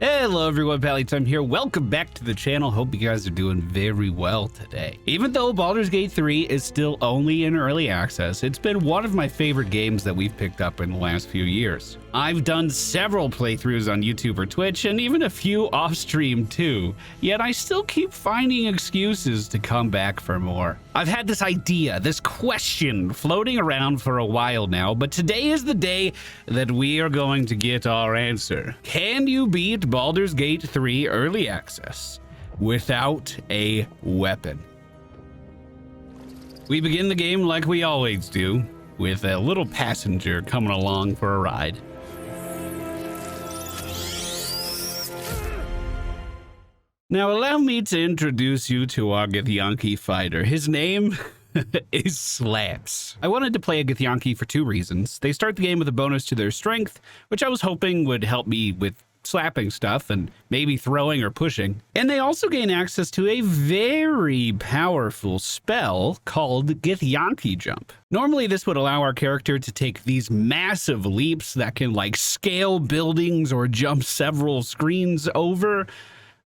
Hello everyone, MFPallytime here. Welcome back to the channel. Hope you guys are doing very well today. Even though Baldur's Gate 3 is still only in early access, it's been one of my favorite games that we've picked up in the last few years. I've done several playthroughs on YouTube or Twitch, and even a few off stream too, yet I still keep finding excuses to come back for more. I've had this idea, this question floating around for a while now, but today is the day that we are going to get our answer. Can you beat Baldur's Gate 3 early access without a weapon? We begin the game like we always do, with a little passenger coming along for a ride. Now allow me to introduce you to our Githyanki fighter. His name is Slaps. I wanted to play a Githyanki for two reasons. They start the game with a bonus to their strength, which I was hoping would help me with slapping stuff and maybe throwing or pushing. And they also gain access to a very powerful spell called Githyanki Jump. Normally this would allow our character to take these massive leaps that can like scale buildings or jump several screens over.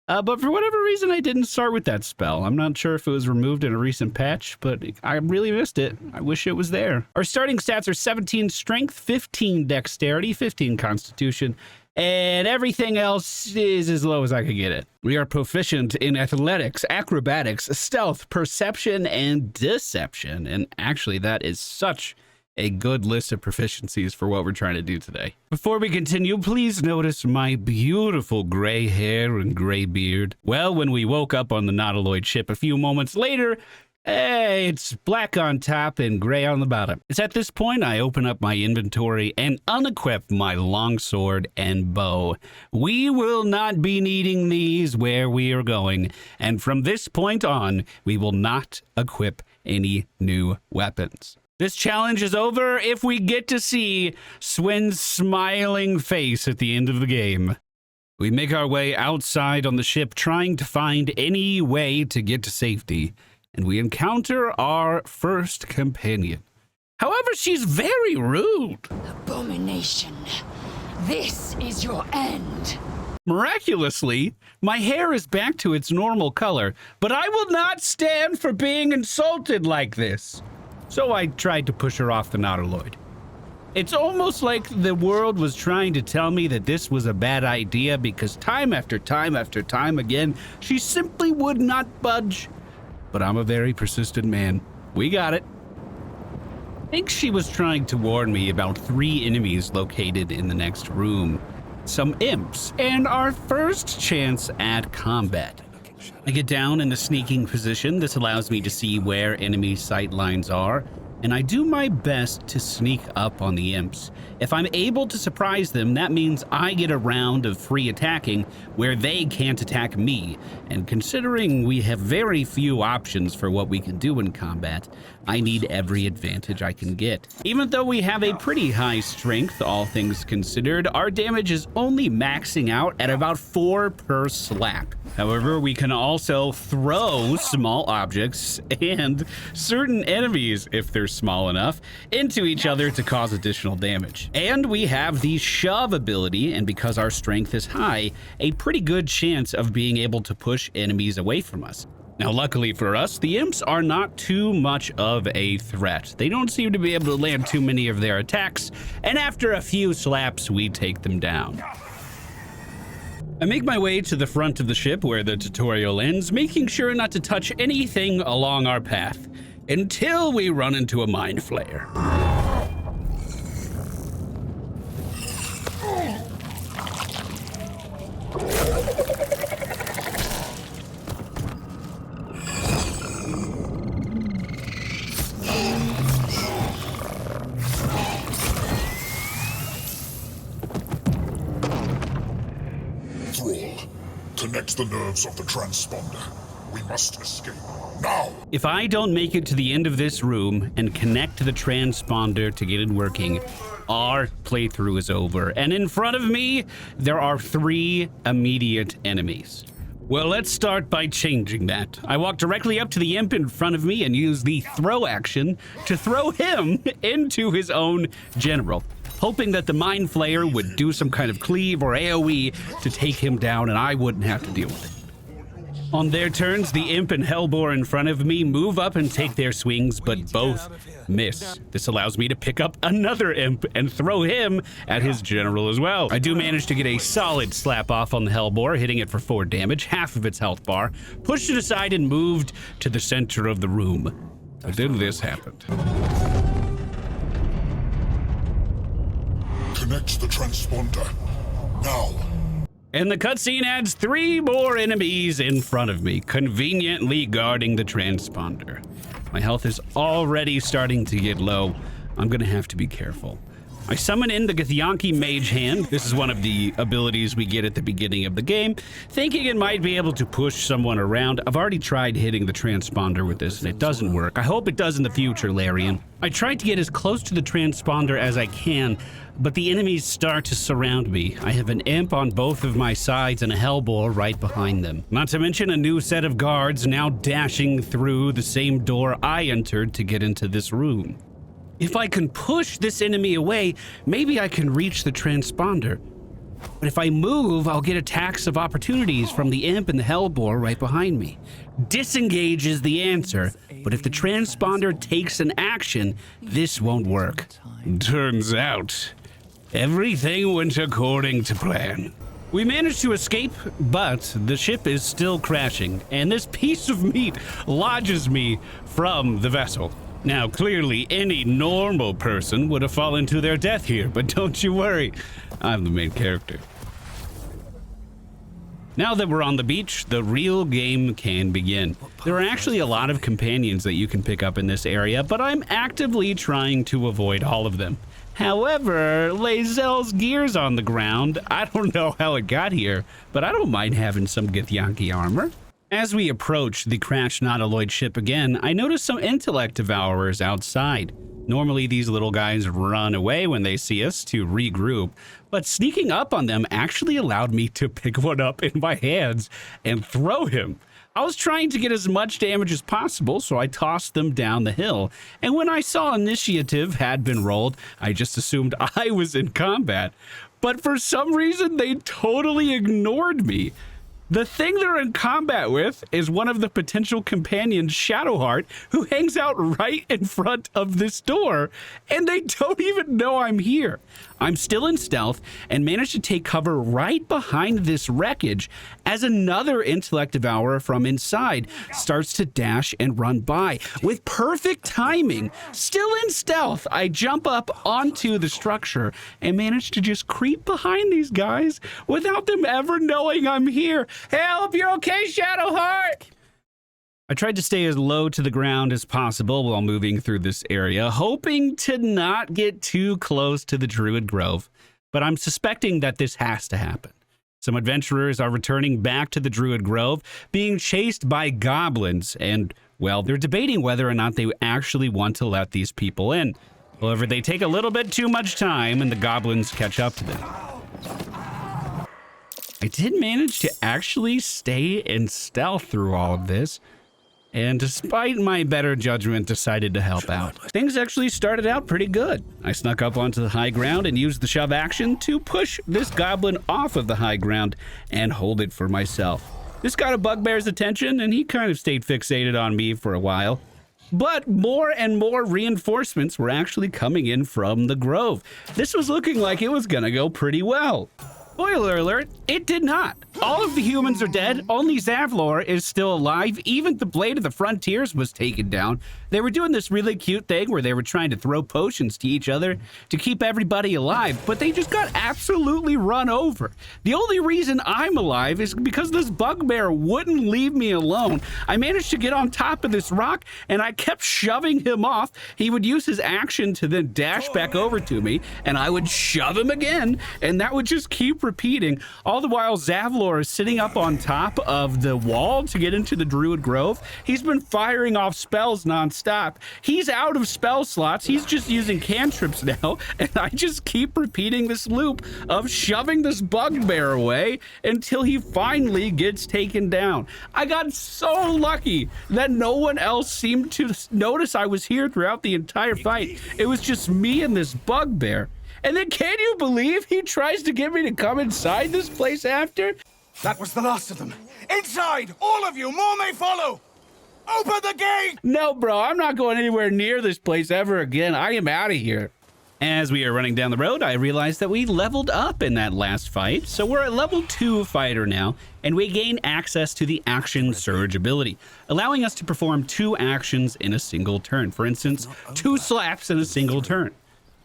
But for whatever reason, I didn't start with that spell. I'm not sure if it was removed in a recent patch, but I really missed it. I wish it was there. Our starting stats are 17 strength, 15 dexterity, 15 constitution, and everything else is as low as I could get it. We are proficient in athletics, acrobatics, stealth, perception, and deception. And actually, that is such a good list of proficiencies for what we're trying to do today. Before we continue, please notice my beautiful gray hair and gray beard. Well, when we woke up on the Nautiloid ship a few moments later, it's black on top and gray on the bottom. It's at this point I open up my inventory and unequip my longsword and bow. We will not be needing these where we are going, and from this point on, we will not equip any new weapons. This challenge is over if we get to see Swin's smiling face at the end of the game. We make our way outside on the ship, trying to find any way to get to safety, and we encounter our first companion. However, she's very rude. Abomination, this is your end. Miraculously, my hair is back to its normal color, but I will not stand for being insulted like this. So I tried to push her off the Nautiloid. It's almost like the world was trying to tell me that this was a bad idea because time after time after time again, she simply would not budge. But I'm a very persistent man. We got it. I think she was trying to warn me about 3 enemies located in the next room, some imps, and our first chance at combat. I get down in a sneaking position. This allows me to see where enemy sight lines are, and I do my best to sneak up on the imps. If I'm able to surprise them, that means I get a round of free attacking where they can't attack me. And considering we have very few options for what we can do in combat, I need every advantage I can get. Even though we have a pretty high strength, all things considered, our damage is only maxing out at about 4 per slap. However, we can also throw small objects and certain enemies, if they're small enough, into each other to cause additional damage. And we have the shove ability, and because our strength is high, a pretty good chance of being able to push enemies away from us. Now, luckily for us, the imps are not too much of a threat. They don't seem to be able to land too many of their attacks, and after a few slaps, we take them down. I make my way to the front of the ship where the tutorial ends, making sure not to touch anything along our path until we run into a mind flayer. Connect the nerves of the transponder. We must escape now. If I don't make it to the end of this room and connect the transponder to get it working, our playthrough is over. And in front of me, there are 3 immediate enemies. Well, let's start by changing that. I walk directly up to the imp in front of me and use the throw action to throw him into his own general. hoping that the Mind Flayer would do some kind of cleave or AoE to take him down and I wouldn't have to deal with it. On their turns, the Imp and Hellbore in front of me move up and take their swings, but both miss. This allows me to pick up another Imp and throw him at his general as well. I do manage to get a solid slap off on the Hellbore, hitting it for 4 damage, half of its health bar, pushed it aside and moved to the center of the room. But then this happened. Connect the transponder. Now. And the cutscene adds 3 more enemies in front of me, conveniently guarding the transponder. My health is already starting to get low. I'm gonna have to be careful. I summon in the Githyanki Mage Hand. This is one of the abilities we get at the beginning of the game, thinking it might be able to push someone around. I've already tried hitting the transponder with this and it doesn't work. I hope it does in the future, Larian. I tried to get as close to the transponder as I can, but the enemies start to surround me. I have an Imp on both of my sides and a Hellbore right behind them. Not to mention a new set of guards now dashing through the same door I entered to get into this room. If I can push this enemy away, maybe I can reach the transponder. But if I move, I'll get attacks of opportunities from the Imp and the Hellbore right behind me. Disengage is the answer, but if the transponder takes an action, this won't work. Turns out, everything went according to plan. We managed to escape, but the ship is still crashing, and this piece of meat lodges me from the vessel. Now, clearly, any normal person would have fallen to their death here, but don't you worry, I'm the main character. Now that we're on the beach, the real game can begin. There are actually a lot of companions that you can pick up in this area, but I'm actively trying to avoid all of them. However, Lae'zel's gear's on the ground. I don't know how it got here, but I don't mind having some Githyanki armor. As we approach the crashed Nautiloid ship again, I notice some intellect devourers outside. Normally these little guys run away when they see us to regroup, but sneaking up on them actually allowed me to pick one up in my hands and throw him. I was trying to get as much damage as possible, so I tossed them down the hill, and when I saw initiative had been rolled, I just assumed I was in combat. But for some reason, they totally ignored me. The thing they're in combat with is one of the potential companions, Shadowheart, who hangs out right in front of this door, and they don't even know I'm here. I'm still in stealth and managed to take cover right behind this wreckage as another intellect devourer from inside starts to dash and run by. With perfect timing, still in stealth, I jump up onto the structure and manage to just creep behind these guys without them ever knowing I'm here. Help, you're okay, Shadowheart? I tried to stay as low to the ground as possible while moving through this area, hoping to not get too close to the Druid Grove, but I'm suspecting that this has to happen. Some adventurers are returning back to the Druid Grove, being chased by goblins, and, well, they're debating whether or not they actually want to let these people in. However, they take a little bit too much time, and the goblins catch up to them. I did manage to actually stay in stealth through all of this, and despite my better judgment, decided to help out. Things actually started out pretty good. I snuck up onto the high ground and used the shove action to push this goblin off of the high ground and hold it for myself. This got a bugbear's attention, and he kind of stayed fixated on me for a while. But more and more reinforcements were actually coming in from the grove. This was looking like it was gonna go pretty well. Spoiler alert, it did not. All of the humans are dead, only Zavlor is still alive, even the Blade of the Frontiers was taken down. They were doing this really cute thing where they were trying to throw potions to each other to keep everybody alive, but they just got absolutely run over. The only reason I'm alive is because this bugbear wouldn't leave me alone. I managed to get on top of this rock and I kept shoving him off. He would use his action to then dash back over to me and I would shove him again, and that would just keep repeating. All the while Zavlor is sitting up on top of the wall to get into the Druid Grove. He's been firing off spells nonstop. He's out of spell slots. He's just using cantrips now, and I just keep repeating this loop of shoving this bugbear away until he finally gets taken down. I got so lucky that no one else seemed to notice I was here throughout the entire fight. It was just me and this bugbear. And then can you believe he tries to get me to come inside this place after? That was the last of them. Inside! All of you! More may follow! Open the gate! No, bro, I'm not going anywhere near this place ever again. I am out of here. As we are running down the road, I realized that we leveled up in that last fight. So we're at level 2 fighter now, and we gain access to the action surge ability, allowing us to perform 2 actions in a single turn. For instance, 2 slaps in a single turn.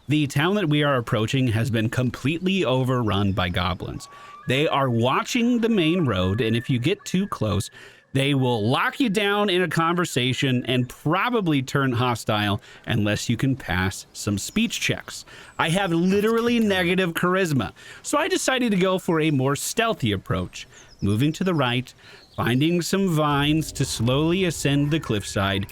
The town that we are approaching has been completely overrun by goblins. They are watching the main road, and if you get too close, they will lock you down in a conversation and probably turn hostile unless you can pass some speech checks. I have literally negative charisma, so I decided to go for a more stealthy approach, moving to the right, finding some vines to slowly ascend the cliffside,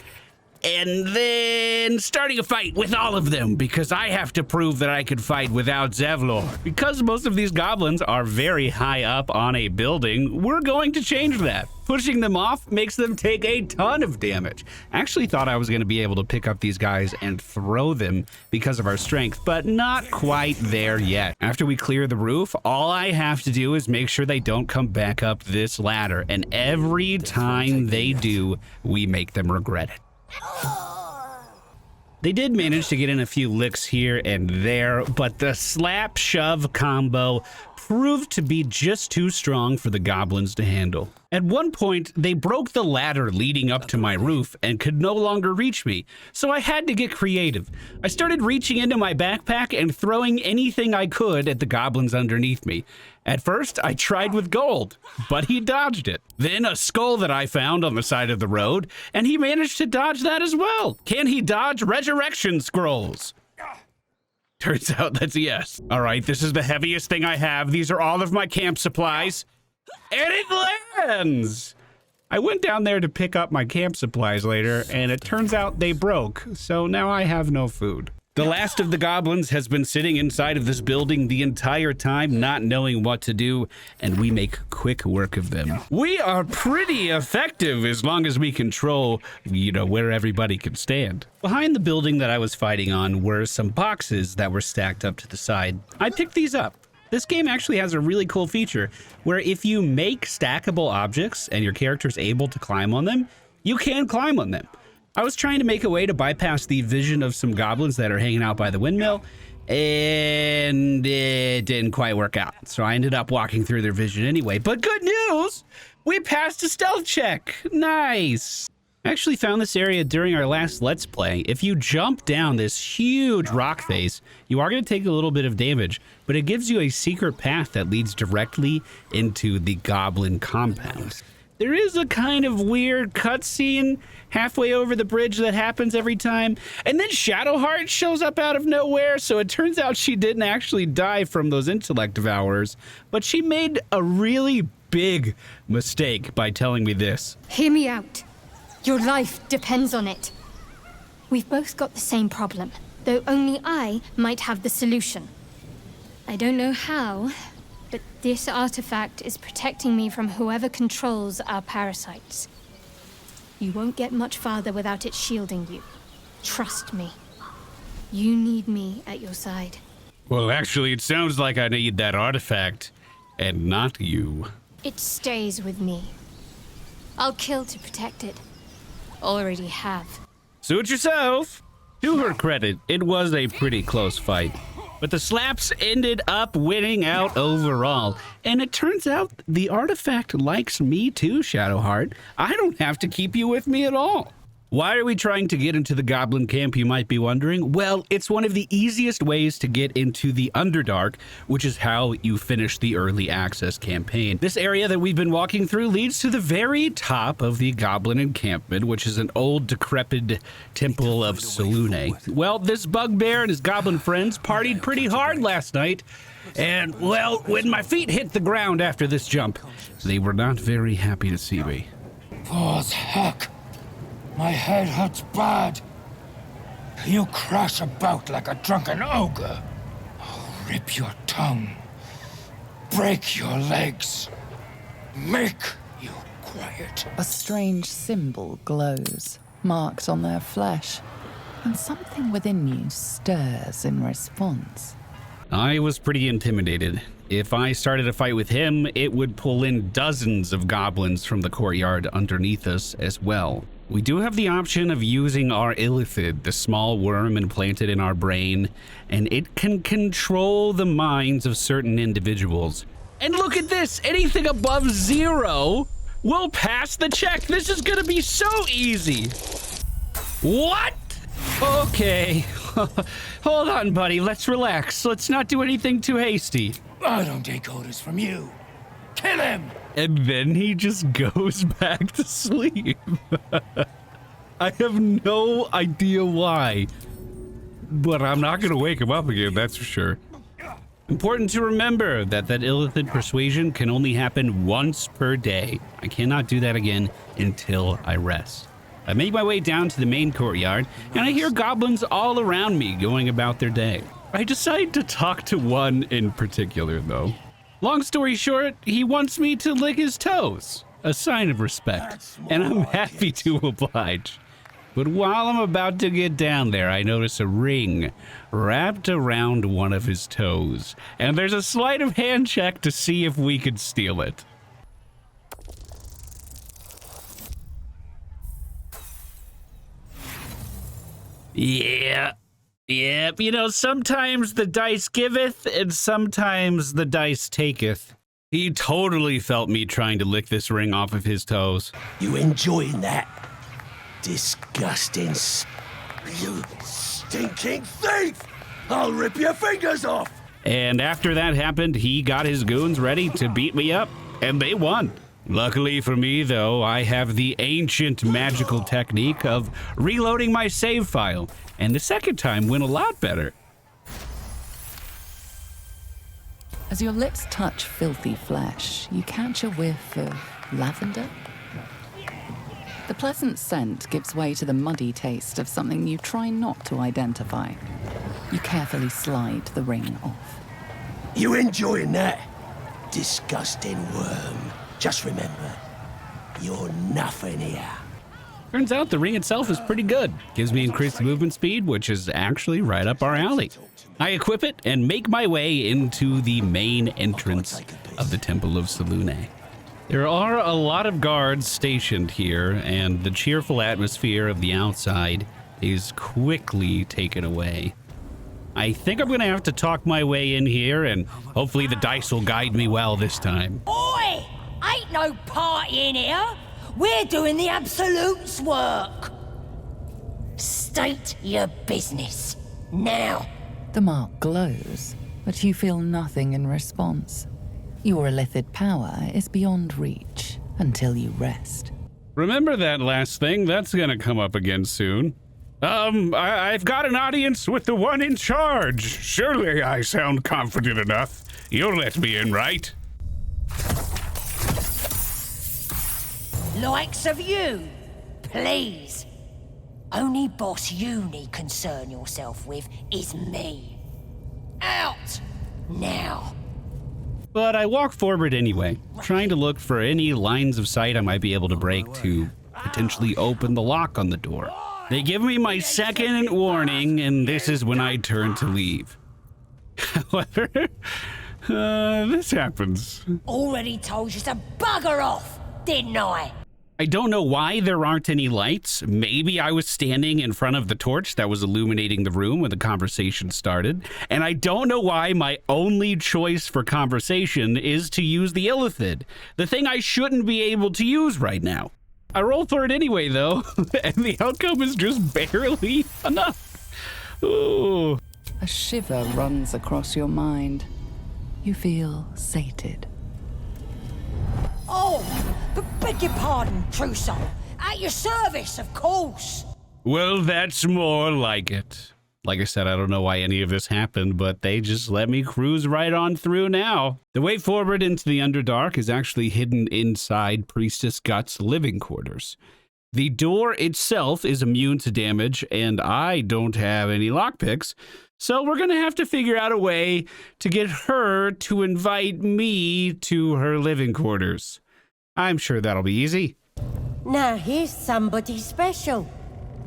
and then starting a fight with all of them because I have to prove that I can fight without Zevlor. Because most of these goblins are very high up on a building, we're going to change that. Pushing them off makes them take a ton of damage. I actually thought I was going to be able to pick up these guys and throw them because of our strength, but not quite there yet. After we clear the roof, all I have to do is make sure they don't come back up this ladder, and every time they do, we make them regret it. They did manage to get in a few licks here and there, but the slap shove combo proved to be just too strong for the goblins to handle. At one point, they broke the ladder leading up to my roof and could no longer reach me, so I had to get creative. I started reaching into my backpack and throwing anything I could at the goblins underneath me. At first, I tried with gold, but he dodged it. Then a skull that I found on the side of the road, and he managed to dodge that as well. Can he dodge resurrection scrolls? Turns out that's a yes. All right, this is the heaviest thing I have. These are all of my camp supplies. And it lands! I went down there to pick up my camp supplies later, and it turns out they broke, so now I have no food. The last of the goblins has been sitting inside of this building the entire time, not knowing what to do, and we make quick work of them. We are pretty effective as long as we control, where everybody can stand. Behind the building that I was fighting on were some boxes that were stacked up to the side. I picked these up. This game actually has a really cool feature where if you make stackable objects and your character is able to climb on them, you can climb on them. I was trying to make a way to bypass the vision of some goblins that are hanging out by the windmill, and it didn't quite work out. So I ended up walking through their vision anyway. But good news! We passed a stealth check! Nice! I actually found this area during our last Let's Play. If you jump down this huge rock face, you are going to take a little bit of damage, but it gives you a secret path that leads directly into the Goblin compound. There is a kind of weird cutscene halfway over the bridge that happens every time, and then Shadowheart shows up out of nowhere, so it turns out she didn't actually die from those intellect devourers, but she made a really big mistake by telling me this. Hear me out. Your life depends on it. We've both got the same problem, though only I might have the solution. I don't know how, but this artifact is protecting me from whoever controls our parasites. You won't get much farther without it shielding you. Trust me. You need me at your side. Well, actually, it sounds like I need that artifact, and not you. It stays with me. I'll kill to protect it. Already have. Suit yourself. To her credit, it was a pretty close fight, but the slaps ended up winning out overall. And it turns out the artifact likes me too, Shadowheart. I don't have to keep you with me at all. Why are we trying to get into the Goblin Camp, you might be wondering? Well, it's one of the easiest ways to get into the Underdark, which is how you finish the early access campaign. This area that we've been walking through leads to the very top of the Goblin encampment, which is an old decrepit temple of Selune. Well, this bugbear and his goblin friends partied pretty hard last night, and, well, when my feet hit the ground after this jump, they were not very happy to see me. As heck. My head hurts bad. You crash about like a drunken ogre. I'll rip your tongue. Break your legs. Make you quiet. A strange symbol glows, marked on their flesh, and something within you stirs in response. I was pretty intimidated. If I started a fight with him, it would pull in dozens of goblins from the courtyard underneath us as well. We do have the option of using our illithid, the small worm implanted in our brain, and it can control the minds of certain individuals. And look at this! Anything above 0 will pass the check! This is gonna be so easy! What? Okay. Hold on, buddy. Let's relax. Let's not do anything too hasty. I don't take orders from you. Kill him! And then he just goes back to sleep. I have no idea why. But I'm not going to wake him up again, that's for sure. Important to remember that illithid persuasion can only happen once per day. I cannot do that again until I rest. I made my way down to the main courtyard, and I hear goblins all around me going about their day. I decide to talk to one in particular, though. Long story short, he wants me to lick his toes, a sign of respect, and I'm happy to oblige. But while I'm about to get down there, I notice a ring wrapped around one of his toes, and there's a sleight of hand check to see if we could steal it. Yep, you know, sometimes the dice giveth, and sometimes the dice taketh. He totally felt me trying to lick this ring off of his toes. You enjoying that? Disgusting you stinking thief! I'll rip your fingers off! And after that happened, he got his goons ready to beat me up, and they won. Luckily for me, though, I have the ancient magical technique of reloading my save file, and the second time went a lot better. As your lips touch filthy flesh, you catch a whiff of lavender. The pleasant scent gives way to the muddy taste of something you try not to identify. You carefully slide the ring off. You enjoying that? Disgusting worm. Just remember, you're nothing here. Turns out the ring itself is pretty good. Gives me increased movement speed, which is actually right up our alley. I equip it and make my way into the main entrance of the Temple of Selûne. There are a lot of guards stationed here, and the cheerful atmosphere of the outside is quickly taken away. I think I'm gonna have to talk my way in here, and hopefully the dice will guide me well this time. Oi! Ain't no party in here. We're doing the Absolute's work. State your business. Now. The mark glows, but you feel nothing in response. Your illithid power is beyond reach until you rest. Remember that last thing? That's gonna come up again soon. I've got an audience with the one in charge. Surely I sound confident enough. You'll let me in, right? Likes of you, please. Only boss you need concern yourself with is me. Out! Now. But I walk forward anyway, trying to look for any lines of sight I might be able to break to potentially open the lock on the door. They give me my second warning, and this is when I turn to leave. However, this happens. Already told you to bugger off, didn't I? I don't know why there aren't any lights. Maybe I was standing in front of the torch that was illuminating the room when the conversation started. And I don't know why my only choice for conversation is to use the illithid, the thing I shouldn't be able to use right now. I roll for it anyway, though, and the outcome is just barely enough. Ooh. A shiver runs across your mind. You feel sated. Oh, but beg your pardon, true soul. At your service, of course. Well, that's more like it. Like I said, I don't know why any of this happened, but they just let me cruise right on through now. The way forward into the Underdark is actually hidden inside Priestess Guts' living quarters. The door itself is immune to damage, and I don't have any lockpicks, so we're gonna have to figure out a way to get her to invite me to her living quarters. I'm sure that'll be easy. Now here's somebody special.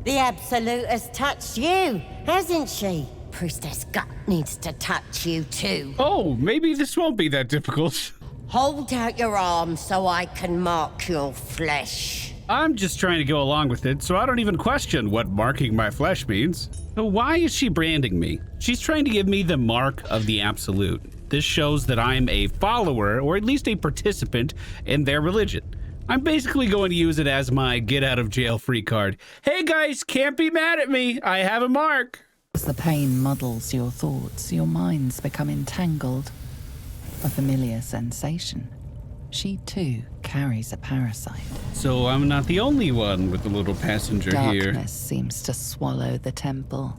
The Absolute has touched you, hasn't she? Priestess Gut needs to touch you too. Oh, maybe this won't be that difficult. Hold out your arm so I can mark your flesh. I'm just trying to go along with it, so I don't even question what marking my flesh means. So why is she branding me? She's trying to give me the mark of the absolute. This shows that I'm a follower, or at least a participant, in their religion. I'm basically going to use it as my get out of jail free card. Hey guys, can't be mad at me. I have a mark. As the pain muddles your thoughts, your minds become entangled. A familiar sensation. She too carries a parasite. So I'm not the only one with the little passenger here. Darkness seems to swallow the temple,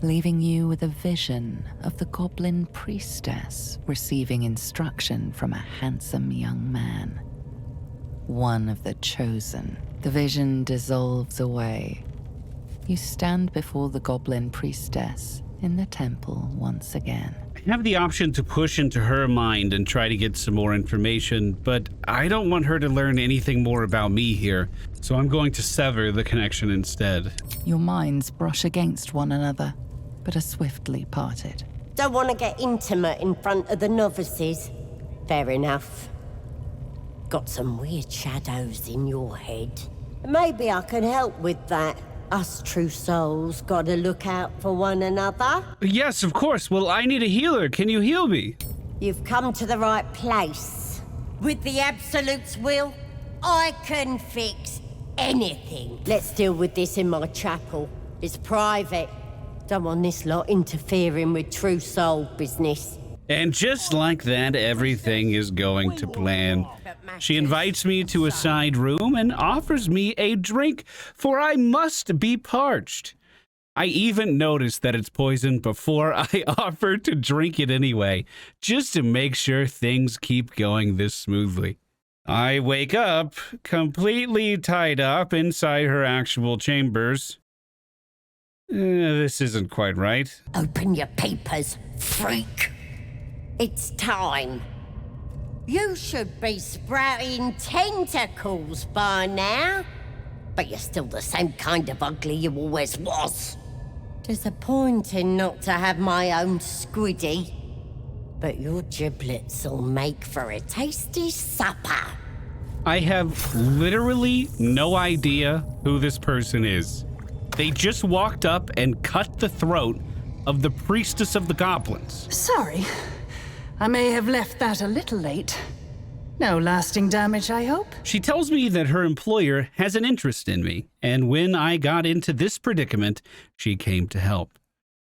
leaving you with a vision of the Goblin Priestess receiving instruction from a handsome young man. One of the chosen. The vision dissolves away. You stand before the Goblin Priestess in the temple once again. I have the option to push into her mind and try to get some more information, but I don't want her to learn anything more about me here, so I'm going to sever the connection instead. Your minds brush against one another, but are swiftly parted. Don't want to get intimate in front of the novices. Fair enough. Got some weird shadows in your head. Maybe I can help with that. Us true souls gotta look out for one another. Yes, of course. Well, I need a healer. Can you heal me? You've come to the right place. With the Absolute's will, I can fix anything. Let's deal with this in my chapel. It's private. Don't want this lot interfering with true soul business. And just like that, everything is going to plan. She invites me to a side room and offers me a drink, for I must be parched. I even noticed that it's poison before I offer to drink it anyway, just to make sure things keep going this smoothly. I wake up, completely tied up inside her actual chambers. This isn't quite right. Open your papers, freak. It's time. You should be sprouting tentacles by now. But you're still the same kind of ugly you always was. Disappointing not to have my own squiddy. But your giblet's'll make for a tasty supper. I have literally no idea who this person is. They just walked up and cut the throat of the Priestess of the Goblins. Sorry. I may have left that a little late. No lasting damage, I hope? She tells me that her employer has an interest in me, and when I got into this predicament, she came to help.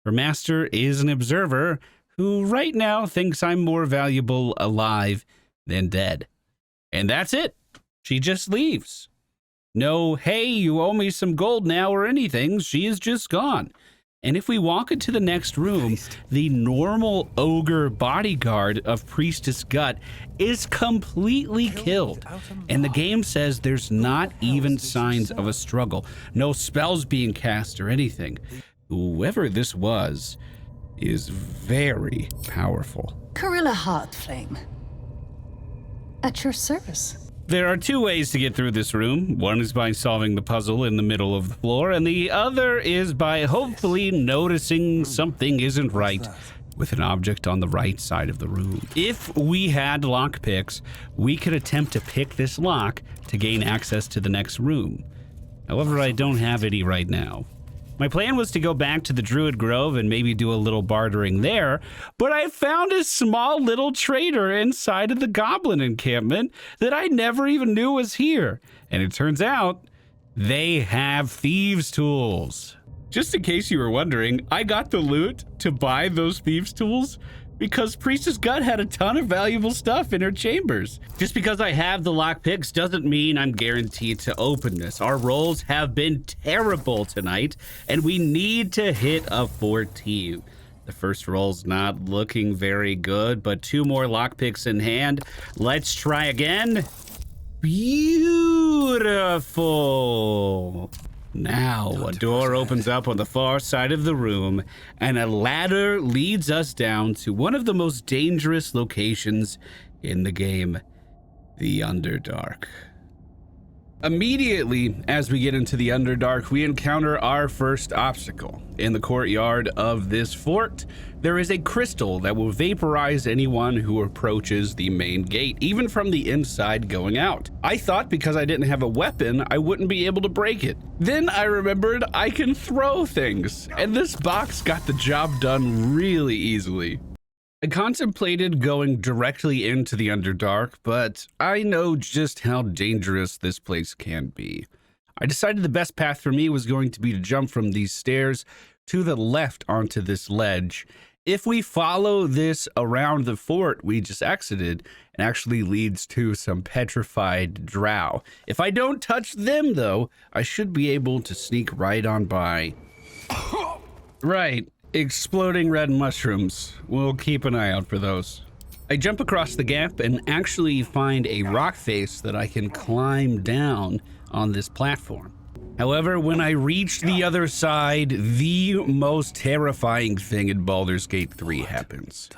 Her master is an observer who right now thinks I'm more valuable alive than dead. And that's it. She just leaves. No, hey, you owe me some gold now or anything. She is just gone. And if we walk into the next room, the normal ogre bodyguard of Priestess Gut is completely killed. And the game says there's not even signs of a struggle. No spells being cast or anything. Whoever this was is very powerful. Corilla Heartflame. At your service. There are two ways to get through this room. One is by solving the puzzle in the middle of the floor, and the other is by hopefully noticing something isn't right with an object on the right side of the room. If we had lockpicks, we could attempt to pick this lock to gain access to the next room. However, I don't have any right now. My plan was to go back to the Druid Grove and maybe do a little bartering there, but I found a small little trader inside of the Goblin encampment that I never even knew was here. And it turns out they have Thieves Tools. Just in case you were wondering, I got the loot to buy those Thieves Tools because Priestess Gut had a ton of valuable stuff in her chambers. Just because I have the lockpicks doesn't mean I'm guaranteed to open this. Our rolls have been terrible tonight, and we need to hit a 14. The first roll's not looking very good, but 2 more lockpicks in hand. Let's try again. Beautiful. Now, a door opens up on the far side of the room, and a ladder leads us down to one of the most dangerous locations in the game, the Underdark. Immediately, as we get into the Underdark, we encounter our first obstacle. In the courtyard of this fort, there is a crystal that will vaporize anyone who approaches the main gate, even from the inside going out. I thought because I didn't have a weapon, I wouldn't be able to break it. Then I remembered I can throw things, and this box got the job done really easily. I contemplated going directly into the Underdark, but I know just how dangerous this place can be. I decided the best path for me was going to be to jump from these stairs to the left onto this ledge. If we follow this around the fort we just exited, it actually leads to some petrified drow. If I don't touch them, though, I should be able to sneak right on by. Right. Exploding red mushrooms. We'll keep an eye out for those. I jump across the gap and actually find a rock face that I can climb down on this platform. However, when I reach the other side, the most terrifying thing in Baldur's Gate 3 happens.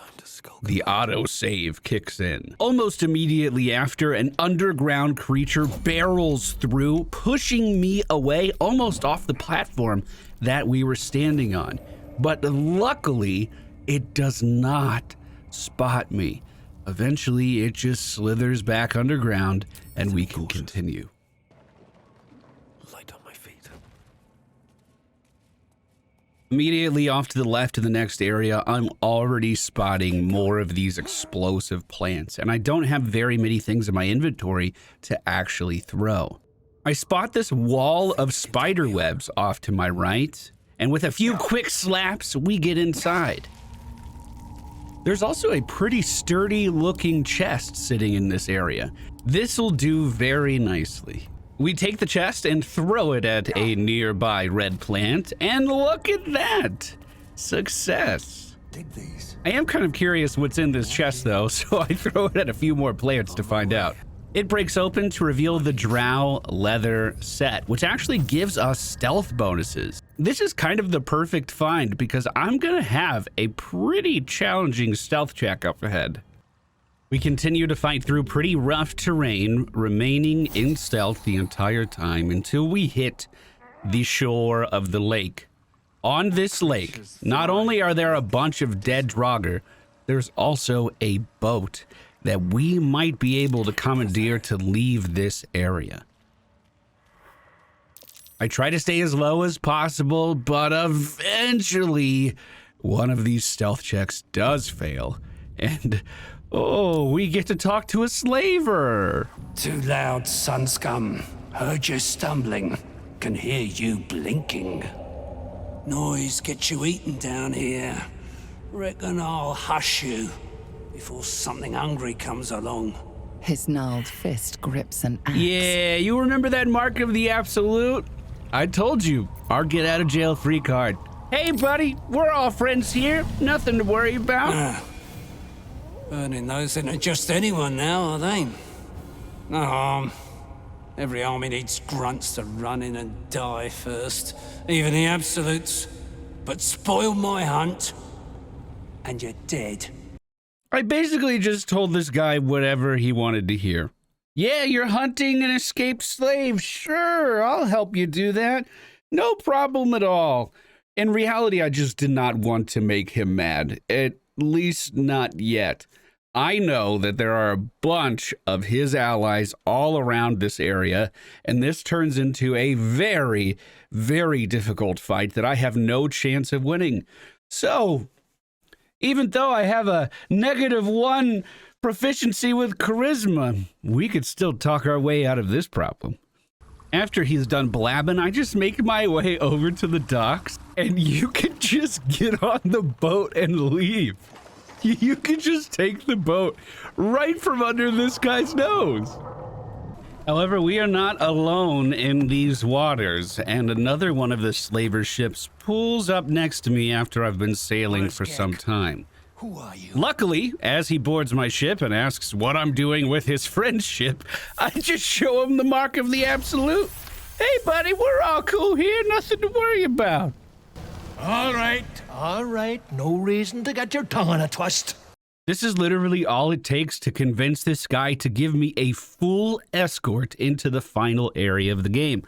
The autosave kicks in. Almost immediately after, an underground creature barrels through, pushing me away almost off the platform that we were standing on. But luckily, it does not spot me. Eventually, it just slithers back underground, and we can continue. Light on my feet. Immediately off to the left in the next area, I'm already spotting more of these explosive plants, and I don't have very many things in my inventory to actually throw. I spot this wall of spider webs off to my right, and with a few quick slaps, we get inside. There's also a pretty sturdy looking chest sitting in this area. This'll do very nicely. We take the chest and throw it at a nearby red plant, and look at that! Success. Dig these. I am kind of curious what's in this chest though, so I throw it at a few more plants to find out. It breaks open to reveal the drow leather set, which actually gives us stealth bonuses. This is kind of the perfect find because I'm gonna have a pretty challenging stealth check up ahead. We continue to fight through pretty rough terrain, remaining in stealth the entire time until we hit the shore of the lake. On this lake, not only are there a bunch of dead Draugr, there's also a boat that we might be able to commandeer to leave this area. I try to stay as low as possible, but eventually one of these stealth checks does fail. And, oh, we get to talk to a slaver. Too loud, sun scum. Heard you stumbling. Can hear you blinking. Noise gets you eaten down here. Reckon I'll hush you before something hungry comes along. His gnarled fist grips an axe. Yeah, you remember that mark of the absolute? I told you, our get out of jail free card. Hey buddy, we're all friends here. Nothing to worry about. Burning those into just anyone now, are they? No harm. Every army needs grunts to run in and die first. Even the absolutes. But spoil my hunt, and you're dead. I basically just told this guy whatever he wanted to hear. Yeah, you're hunting an escaped slave. Sure, I'll help you do that. No problem at all. In reality, I just did not want to make him mad. At least not yet. I know that there are a bunch of his allies all around this area, and this turns into a very, very difficult fight that I have no chance of winning. So, even though I have a -1 proficiency with charisma, we could still talk our way out of this problem. After he's done blabbing, I just make my way over to the docks, and you can just get on the boat and leave. You can just take the boat right from under this guy's nose. However, we are not alone in these waters, and another one of the slaver ships pulls up next to me after I've been sailing for some time. Who are you? Luckily, as he boards my ship and asks what I'm doing with his friend's ship, I just show him the mark of the absolute. Hey buddy, we're all cool here, nothing to worry about. All right. No reason to get your tongue in a twist. This is literally all it takes to convince this guy to give me a full escort into the final area of the game.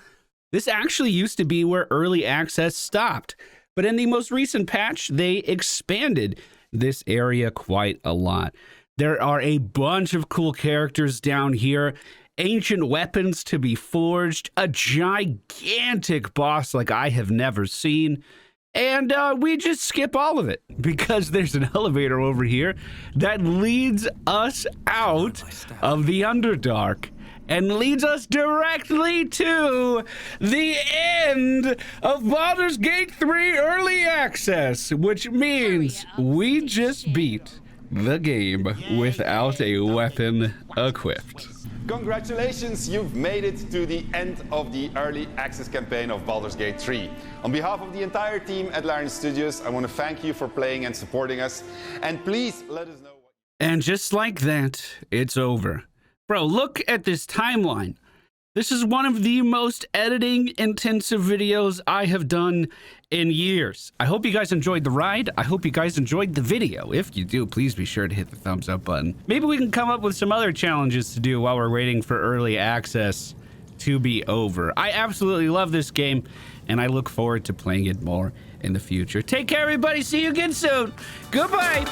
This actually used to be where early access stopped, but in the most recent patch, they expanded this area quite a lot. There are a bunch of cool characters down here, ancient weapons to be forged, a gigantic boss like I have never seen, and we just skip all of it because there's an elevator over here that leads us out of the Underdark and leads us directly to the end of Baldur's Gate 3 Early Access, which means we just beat the game without a weapon equipped. Congratulations, you've made it to the end of the early access campaign of Baldur's Gate 3. On behalf of the entire team at Larian Studios, I want to thank you for playing and supporting us. And please let us know what... And just like that, it's over. Bro, look at this timeline. This is one of the most editing intensive videos I have done in years. I hope you guys enjoyed the ride. I hope you guys enjoyed the video. If you do, please be sure to hit the thumbs up button. Maybe we can come up with some other challenges to do while we're waiting for early access to be over. I absolutely love this game, and I look forward to playing it more in the future. Take care, everybody. See you again soon. Goodbye.